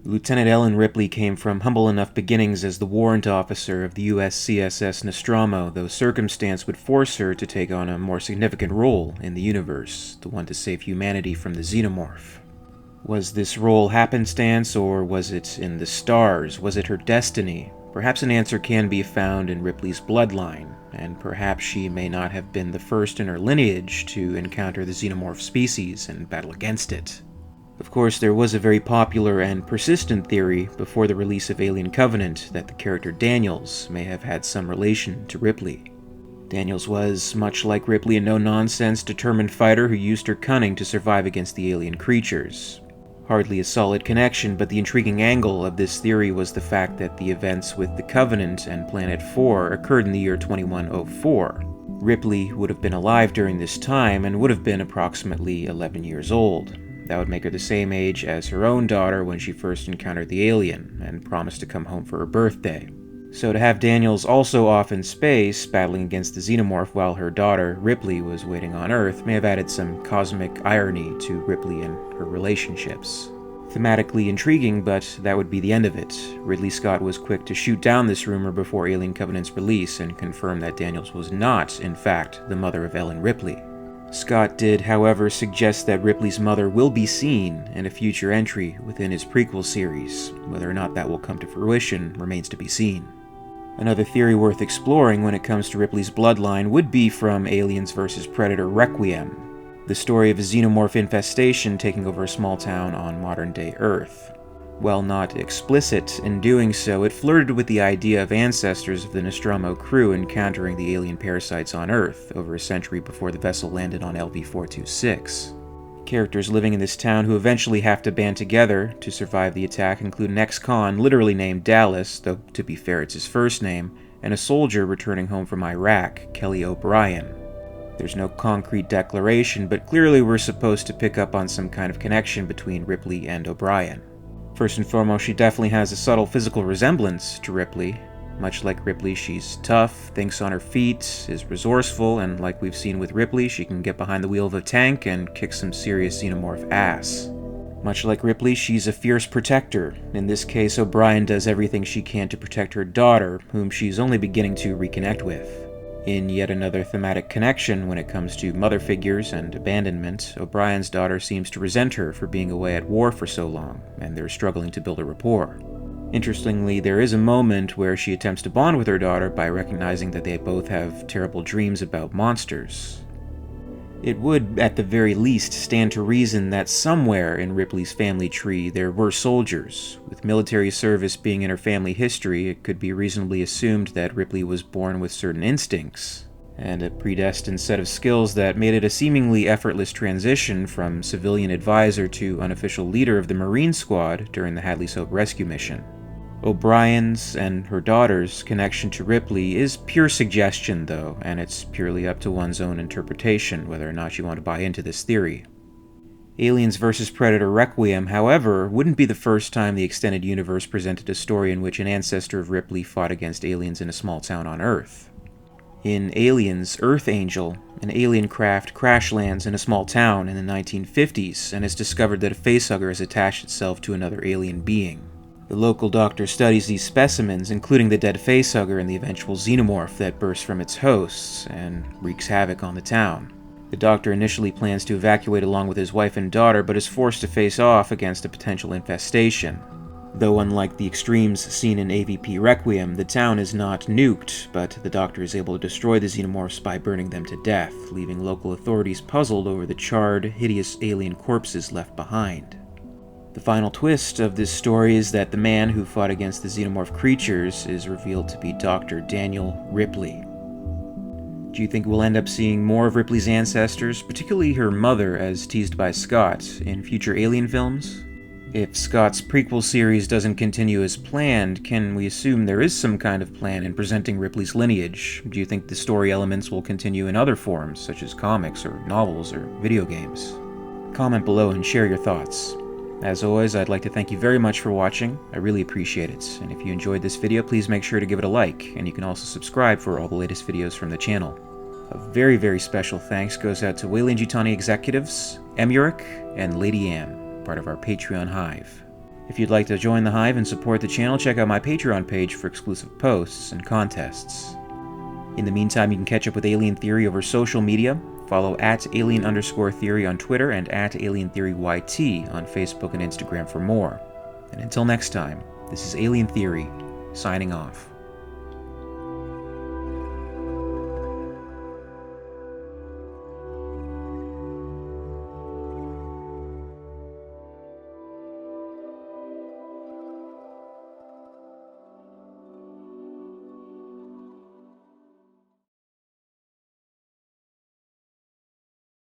Lieutenant Ellen Ripley came from humble enough beginnings as the warrant officer of the US CSS Nostromo, though circumstance would force her to take on a more significant role in the universe, the one to save humanity from the Xenomorph. Was this role happenstance, or was it in the stars? Was it her destiny? Perhaps an answer can be found in Ripley's bloodline, and perhaps she may not have been the first in her lineage to encounter the Xenomorph species and battle against it. Of course, there was a very popular and persistent theory before the release of Alien Covenant that the character Daniels may have had some relation to Ripley. Daniels was, much like Ripley, a no-nonsense, determined fighter who used her cunning to survive against the alien creatures. Hardly a solid connection, but the intriguing angle of this theory was the fact that the events with the Covenant and Planet 4 occurred in the year 2104. Ripley would have been alive during this time and would have been approximately 11 years old. That would make her the same age as her own daughter when she first encountered the alien, and promised to come home for her birthday. So to have Daniels also off in space, battling against the Xenomorph while her daughter, Ripley, was waiting on Earth, may have added some cosmic irony to Ripley and her relationships. Thematically intriguing, but that would be the end of it. Ridley Scott was quick to shoot down this rumor before Alien Covenant's release, and confirm that Daniels was not, in fact, the mother of Ellen Ripley. Scott did, however, suggest that Ripley's mother will be seen in a future entry within his prequel series. Whether or not that will come to fruition remains to be seen. Another theory worth exploring when it comes to Ripley's bloodline would be from Aliens vs. Predator Requiem, the story of a xenomorph infestation taking over a small town on modern-day Earth. While not explicit in doing so, it flirted with the idea of ancestors of the Nostromo crew encountering the alien parasites on Earth over a century before the vessel landed on LV-426. Characters living in this town who eventually have to band together to survive the attack include an ex-con literally named Dallas, though to be fair it's his first name, and a soldier returning home from Iraq, Kelly O'Brien. There's no concrete declaration, but clearly we're supposed to pick up on some kind of connection between Ripley and O'Brien. First and foremost, she definitely has a subtle physical resemblance to Ripley. Much like Ripley, she's tough, thinks on her feet, is resourceful, and like we've seen with Ripley, she can get behind the wheel of a tank and kick some serious xenomorph ass. Much like Ripley, she's a fierce protector. In this case, O'Brien does everything she can to protect her daughter, whom she's only beginning to reconnect with. In yet another thematic connection when it comes to mother figures and abandonment, O'Brien's daughter seems to resent her for being away at war for so long, and they're struggling to build a rapport. Interestingly, there is a moment where she attempts to bond with her daughter by recognizing that they both have terrible dreams about monsters. It would, at the very least, stand to reason that somewhere in Ripley's family tree there were soldiers. With military service being in her family history, it could be reasonably assumed that Ripley was born with certain instincts, and a predestined set of skills that made it a seemingly effortless transition from civilian advisor to unofficial leader of the Marine Squad during the Hadley's Hope rescue mission. O'Brien's and her daughter's connection to Ripley is pure suggestion, though, and it's purely up to one's own interpretation whether or not you want to buy into this theory. Aliens vs. Predator Requiem, however, wouldn't be the first time the extended universe presented a story in which an ancestor of Ripley fought against aliens in a small town on Earth. In Aliens, Earth Angel, an alien craft crash lands in a small town in the 1950s and has discovered that a facehugger has attached itself to another alien being. The local doctor studies these specimens, including the dead facehugger and the eventual xenomorph that bursts from its hosts and wreaks havoc on the town. The doctor initially plans to evacuate along with his wife and daughter, but is forced to face off against a potential infestation. Though unlike the extremes seen in AVP Requiem, the town is not nuked, but the doctor is able to destroy the xenomorphs by burning them to death, leaving local authorities puzzled over the charred, hideous alien corpses left behind. The final twist of this story is that the man who fought against the xenomorph creatures is revealed to be Dr. Daniel Ripley. Do you think we'll end up seeing more of Ripley's ancestors, particularly her mother as teased by Scott, in future Alien films? If Scott's prequel series doesn't continue as planned, can we assume there is some kind of plan in presenting Ripley's lineage? Do you think the story elements will continue in other forms, such as comics or novels or video games? Comment below and share your thoughts. As always, I'd like to thank you very much for watching. I really appreciate it, and if you enjoyed this video, please make sure to give it a like, and you can also subscribe for all the latest videos from the channel. A very, very special thanks goes out to WEYLAND YUTANI executives, EmYarUk, and Lady Anne, part of our Patreon Hive. If you'd like to join the Hive and support the channel, check out my Patreon page for exclusive posts and contests. In the meantime, you can catch up with Alien Theory over social media. Follow @alien_theory on Twitter and @alientheoryyt on Facebook and Instagram for more. And until next time, this is Alien Theory, signing off.